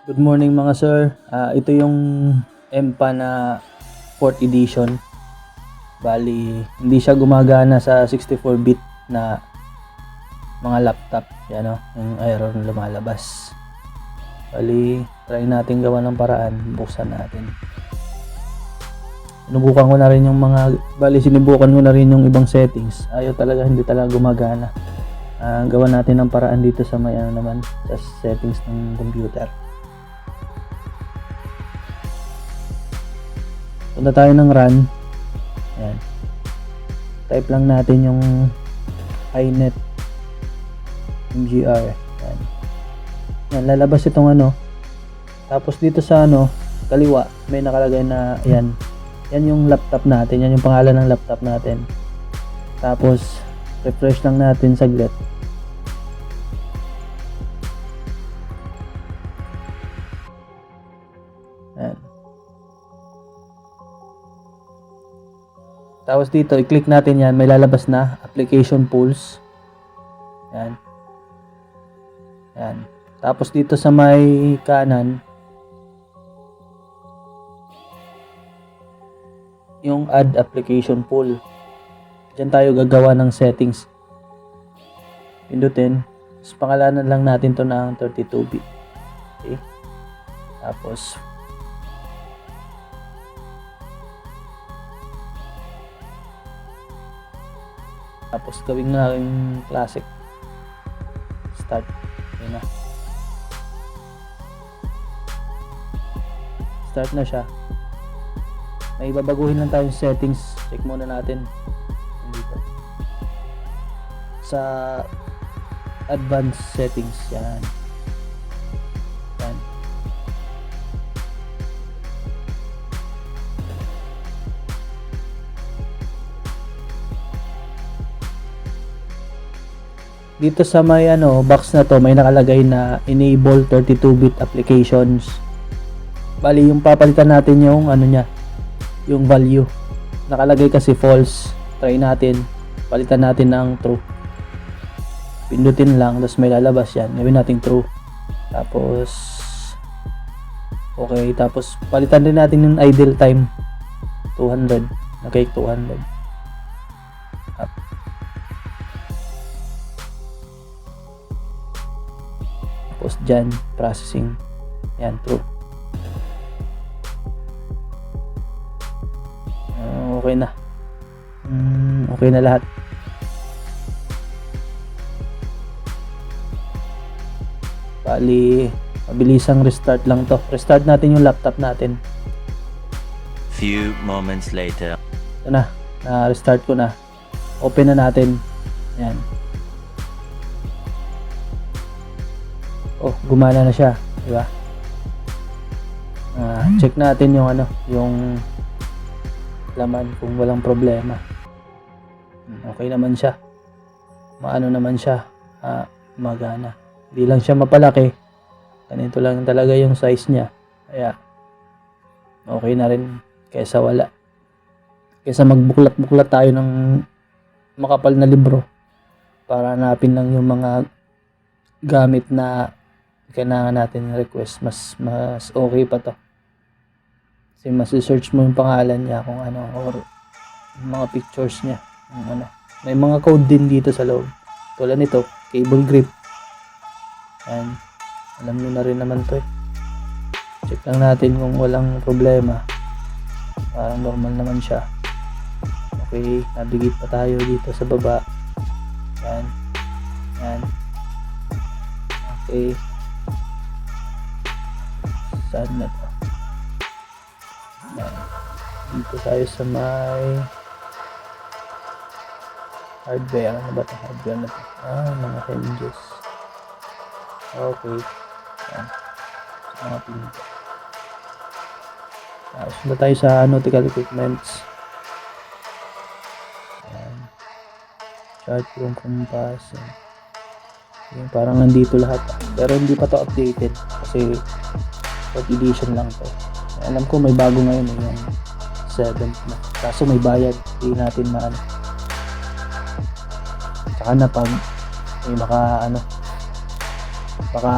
Good morning mga sir. Ito yung EMPA na 4th edition. Bali, hindi siya gumagana sa 64-bit na mga laptop. Yan o, yung error na lumalabas. Bali, try natin gawa ng paraan. Buksan natin. Sinubukan ko na rin yung sinubukan ko na rin yung ibang settings. Ayaw talaga, hindi talaga gumagana. Gawa natin ng paraan dito sa may naman, sa settings ng computer. Punta tayo ng run. Ayan. Type lang natin yung inet mgr. Ayan. Ayan, lalabas itong Tapos dito sa kaliwa, may nakalagay na ayan. Yan yung laptop natin. Yan yung pangalan ng laptop natin. Tapos refresh lang natin saglit. Ayan. Tapos dito, i-click natin yan. May lalabas na application pools. Yan. Yan. Tapos dito sa may kanan, yung add application pool. Diyan tayo gagawa ng settings. Pindutin. Tapos pangalanan lang natin to ng 32-bit. Okay. Tapos gawin na yung classic. Start. Ayan na. Start na siya. May babaguhin lang tayong settings. Check muna natin. Dito. Sa advanced settings. Yan. Yan. Dito sa may box na to, may nakalagay na enable 32-bit applications. Bali, yung papalitan natin yung yung value. Nakalagay kasi false. Try natin. Palitan natin ng true. Pindutin lang, tapos may lalabas yan. Gawin natin true. Tapos okay, tapos palitan din natin yung idle time 200. Okay, 200. Up. Tapos dyan, processing. Yan, true. Okay na. Okay na lahat. Bali, mabilisang restart lang to. Restart natin yung laptop natin. Few moments later. Ito na. Na-restart ko na. Open na natin. Yan. Oh, gumana na siya, di ba? Check natin yung yung laman kung walang problema. Okay naman siya. Maano naman siya. Magana. Hindi lang siya mapalaki. Ganito lang talaga yung size niya. Kaya okay na rin kaysa wala. Kaysa magbuklat-buklat tayo ng makapal na libro para hanapin lang yung mga gamit na kailangan natin request. Mas okay pa to. Kasi mas-search mo yung pangalan niya kung or mga pictures niya. May mga code din dito sa loob. Tulad nito, cable grip. Ayan. Alam niyo na rin naman to eh. Check lang natin kung walang problema. Parang normal naman siya. Okay, navigate pa tayo dito sa baba. Ayan. Ayan. Okay. Saan na to? Ayan. Dito tayo sa may hardware. Ano ba ito? Hardware na ito. Mga hinges. Okay. Ayan. Mga pinto. Tapos na tayo sa nautical equipments. Ayan. Chart room, compass. Ayan. Parang nandito lahat. Pero hindi pa to updated. Kasi 4th edition lang to. Alam ko may bago ngayon. Ayan. 7th na. Kaso may bayad. Hindi natin Tsaka na pag may Baka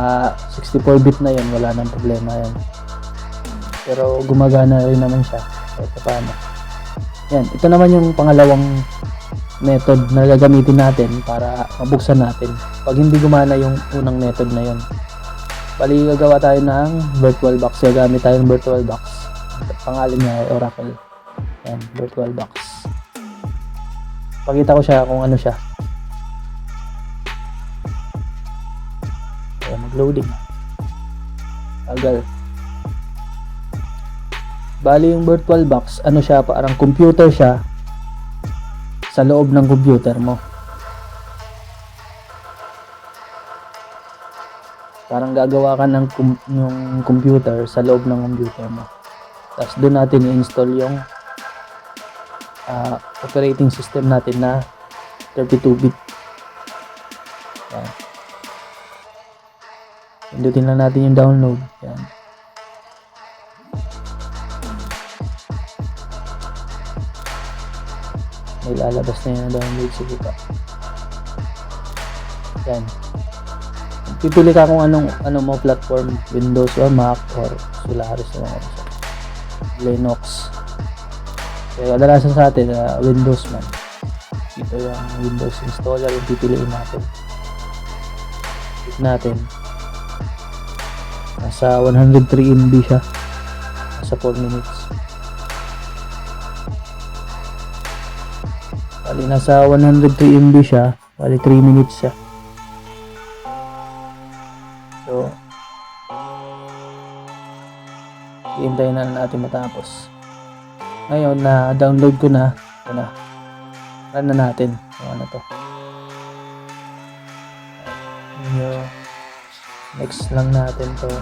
64-bit na yun, wala nang problema yan. Pero gumagana rin naman siya kahit paano. Yan, ito naman yung pangalawang method na gagamitin natin para mabuksan natin pag hindi gumana yung unang method na yun. Bali, gagawa tayo ng virtual box. Gagamit tayo ng virtual box. Pangalan niya ay Oracle. Yan, virtual box. Pakita ko siya kung ano siya. Ayan, mag-loading. Agal. Bali, yung virtual box, ano siya, parang computer siya sa loob ng computer mo. Parang gagawa ka ng yung computer sa loob ng computer mo. Tapos doon natin i-install yung operating system natin na 32-bit. Yan. Pindutin lang natin yung download. Yan. May lalabas na yung download. Sige pa. Yan. Pipili ka kung ano mo platform, Windows or Mac or Solaris o Linux. Kaya kadalasan sa atin Windows man. Ito yung Windows installer yung pipiliin natin. Click natin. Nasa 103 MB siya. Nasa 4 minutes. Bali nasa 103 MB siya. Bali 3 minutes siya. So, hihintayin na natin matapos. Ngayon, na-download ko na. Ito na. Run na natin. Ano to. Next lang natin to.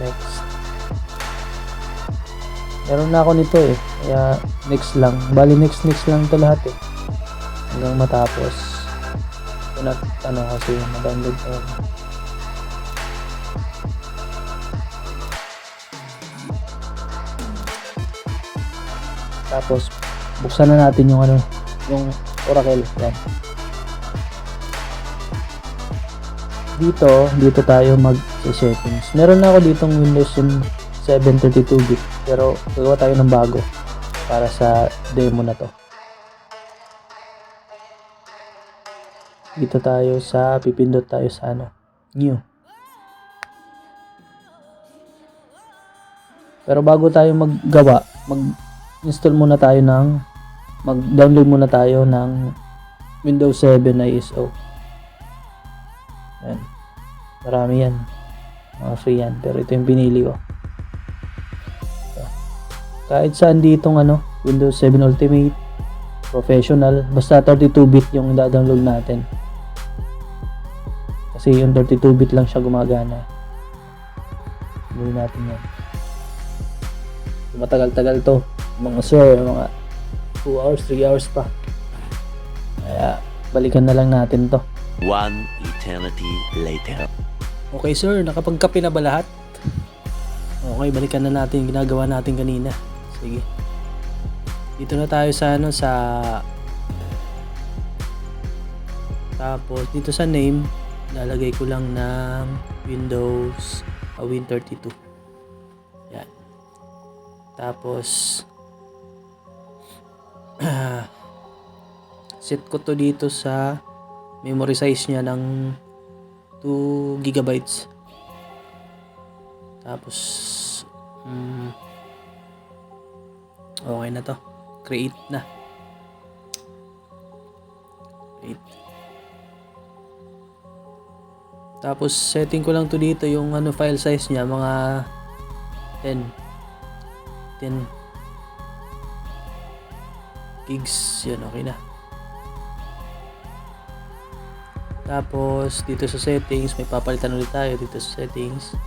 Next. Meron na ako nito eh. Kaya, next lang. Bali, next lang to lahat eh. Hanggang matapos. Ito na, kasi na-download ko. Tapos buksan na natin yung yung Oracle. Yan. Dito tayo mag-settings. Meron na ako ditong Windows 7 32-bit, pero gagawa tayo ng bago para sa demo na to. Dito tayo pipindot tayo sa new. Pero bago tayo maggawa, mag-install muna tayo mag-download muna tayo ng Windows 7 ISO. Yan. Marami yan. Mga free yan. Pero ito yung pinili ko. So, kahit saan ditong Windows 7 Ultimate, Professional, basta 32-bit yung da-download natin. Kasi yung 32-bit lang siya gumagana. Gawin natin yan. Matagal-tagal to. Mga 2 hours, 3 hours pa. Kaya balikan na lang natin to. 1 eternity later. Okay sir, nakapagkape na ba lahat? Okay, balikan na natin yung ginagawa natin kanina. Sige. Dito na tayo sa tapos dito sa name, lalagay ko lang ng Windows Win32. Yan. Tapos set ko to dito sa memory size niya ng 2 gigabytes. Tapos okay na to. Create na. Create. Tapos setting ko lang to dito yung file size niya, mga 10 gigs. Yan, okay na. Tapos dito sa settings, may papalitan ulit tayo dito sa settings.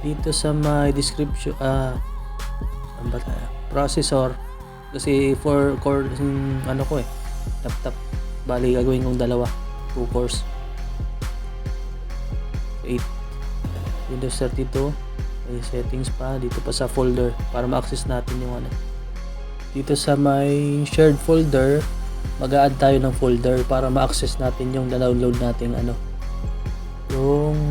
Dito sa my description, saan ba tayo? Processor, kasi 4 core ko laptop. Bali gagawin kong 2 cores. 8 Windows 32. May settings pa dito pa sa folder para ma-access natin yung dito sa my shared folder. mag-a-add tayo ng folder para ma-access natin yung na-download nating yung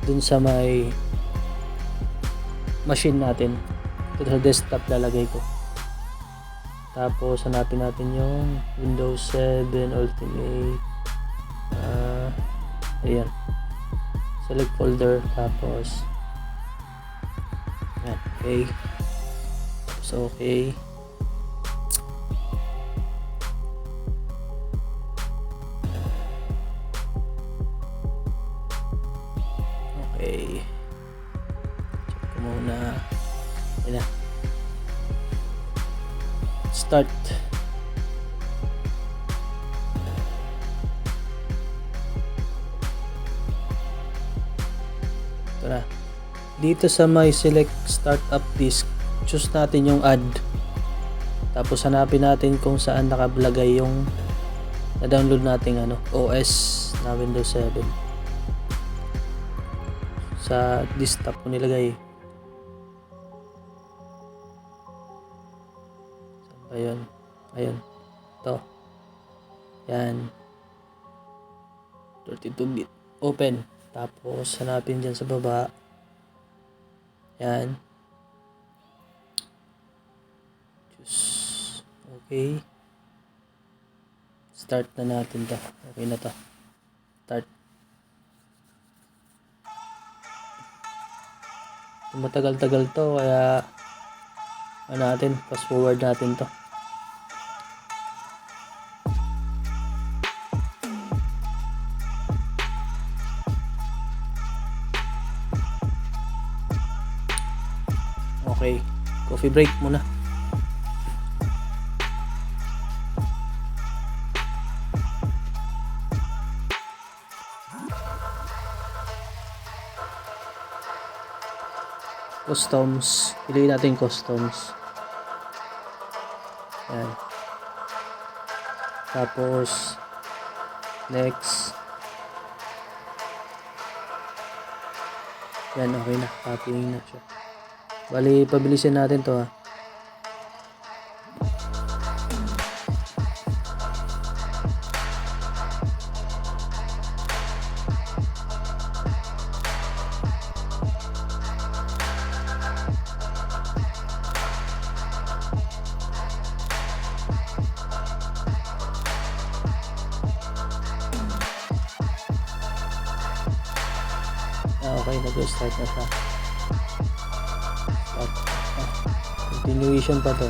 dun sa may machine natin. Ito sa desktop lalagay ko. Tapos hanapin natin yung Windows 7 Ultimate. Ayan. Select folder, tapos ayan, okay. Tapos okay. Okay. Check ko muna. Ayan na. Start. Ito na. Dito sa may select startup disk, choose natin yung add. Tapos hanapin natin kung saan nakablagay yung na-download nating OS na Windows 7. Sa desktop ko nilagay. Saan ba yun? Ayun. Ito. Yan. 32-bit. Open. Tapos hanapin dyan sa baba. Yan. Choose. Okay. Start na natin to. Okay na to. Start. Matagal-tagal to, kaya natin, fast forward natin to. Okay, coffee break muna. Customs, piliin natin customs. Yan. Tapos next. Yan, okay na, copying na siya. Bali, pabilisin natin to okay, nag-start na siya. Start. Continuation pa to.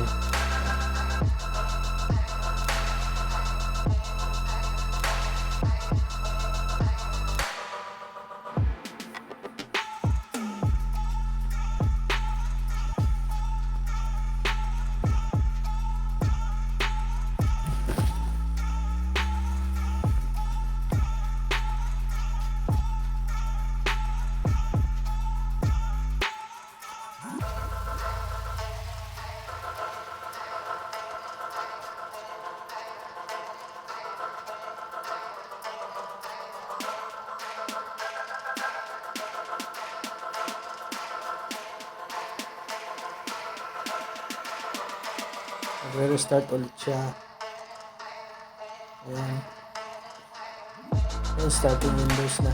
Re-restart ulit siya. Ayan. Ayan, starting Windows na.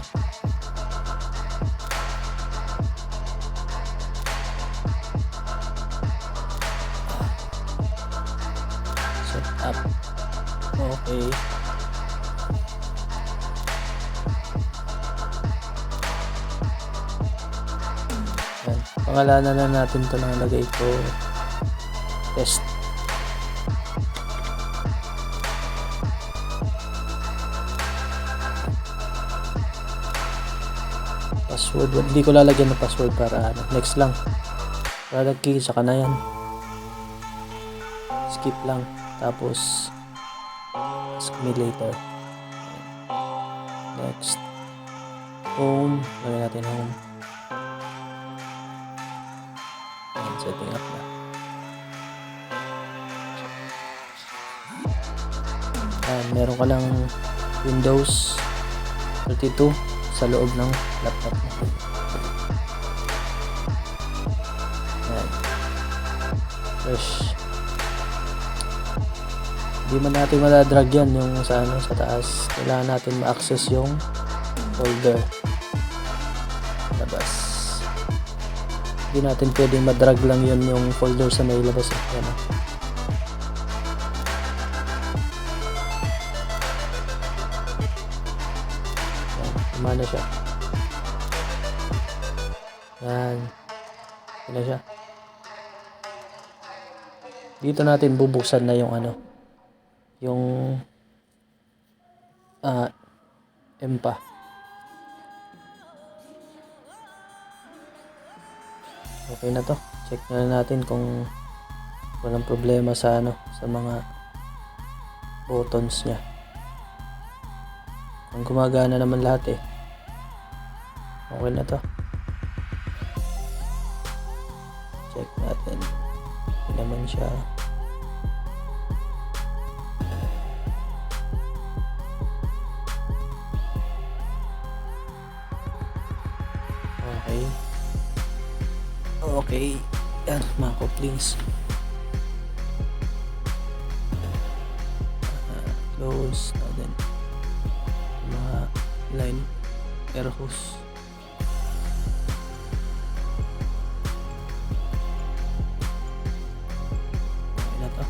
Set up. Okay. Ayan. Pangalanan na natin ito ng lagay ko. Test. Password, hindi ko lalagyan ng password para next lang. Lalagay sa kanayan. Skip lang. Tapos ask me later. Next. Home. Lagyan natin home. And setting up na. Meron ka lang Windows 32 sa loob ng laptop mo. Ayan. Fresh. Hindi man natin madadrag yan yung sa taas. Kailangan natin ma-access yung folder. Labas. Hindi natin pwedeng madrag lang yun yung folder sa may labas. Yan. Mana siya. Yan. Yan na siya. Dito natin bubuksan na yung yung EMPA. Okay na to. Check na natin kung walang problema sa sa mga buttons niya. Kung gumagana naman lahat okay na to. Check natin. Hindi naman siya. Okay. Yan, mga couplings. Close natin. Mga line air hose. Okay na to.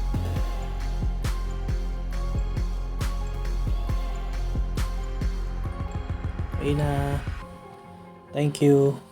Okay na. Thank you.